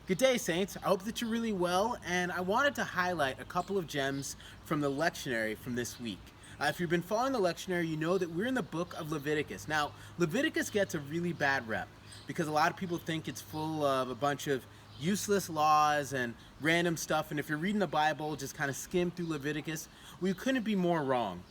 Good day, Saints. I hope that you're really well, and I wanted to highlight a couple of gems from the lectionary from this week. If you've been following the lectionary, you know that we're in the book of Leviticus. Now, Leviticus gets a really bad rep because a lot of people think it's full of a bunch of useless laws and random stuff, and if you're reading the Bible, just kind of skim through Leviticus, we couldn't be more wrong.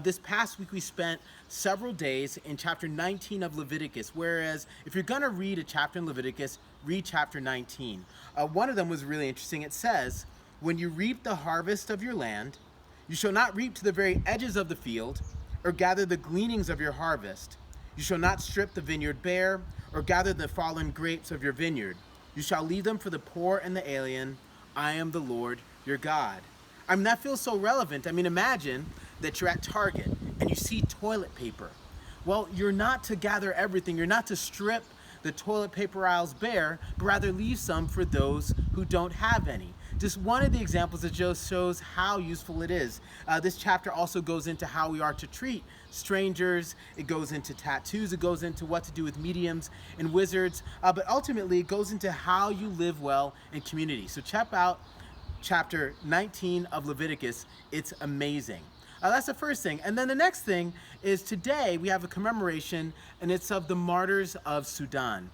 This past week we spent several days in chapter 19 of Leviticus, whereas if you're going to read a chapter in Leviticus, read chapter 19. One of them was really interesting. It says, "When you reap the harvest of your land, you shall not reap to the very edges of the field, or gather the gleanings of your harvest. You shall not strip the vineyard bare, or gather the fallen grapes of your vineyard. You shall leave them for the poor and the alien. I am the Lord your God." I mean, that feels so relevant. I mean, imagine that you're at Target and you see toilet paper. Well, you're not to gather everything. You're not to strip the toilet paper aisles bare, but rather leave some for those who don't have any. Just one of the examples that just shows how useful it is. This chapter also goes into how we are to treat strangers. It goes into tattoos. It goes into what to do with mediums and wizards. But ultimately, it goes into how you live well in community. So check out chapter 19 of Leviticus. It's amazing. That's the first thing. And then the next thing is today we have a commemoration, and it's of the Martyrs of Sudan.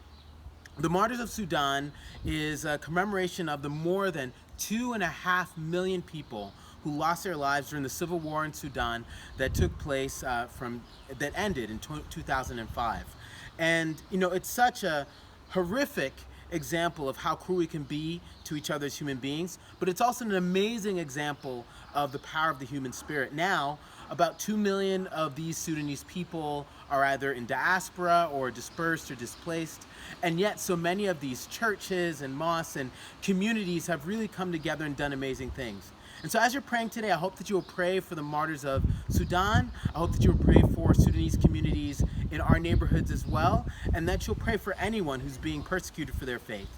The Martyrs of Sudan is a commemoration of the more than 2.5 million people who lost their lives during the civil war in Sudan that took place that ended in 2005. And you know, it's such a horrific example of how cruel we can be to each other as human beings, but it's also an amazing example of the power of the human spirit. Now, about 2 million of these Sudanese people are either in diaspora or dispersed or displaced, and yet so many of these churches and mosques and communities have really come together and done amazing things. And so as you're praying today, I hope that you will pray for the martyrs of Sudan. I hope that you will pray for Sudanese communities in our neighborhoods as well, and that you'll pray for anyone who's being persecuted for their faith.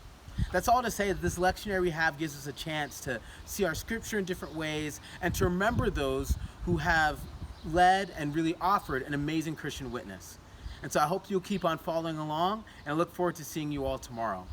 That's all to say that this lectionary we have gives us a chance to see our scripture in different ways and to remember those who have led and really offered an amazing Christian witness. And so I hope you'll keep on following along, and I look forward to seeing you all tomorrow.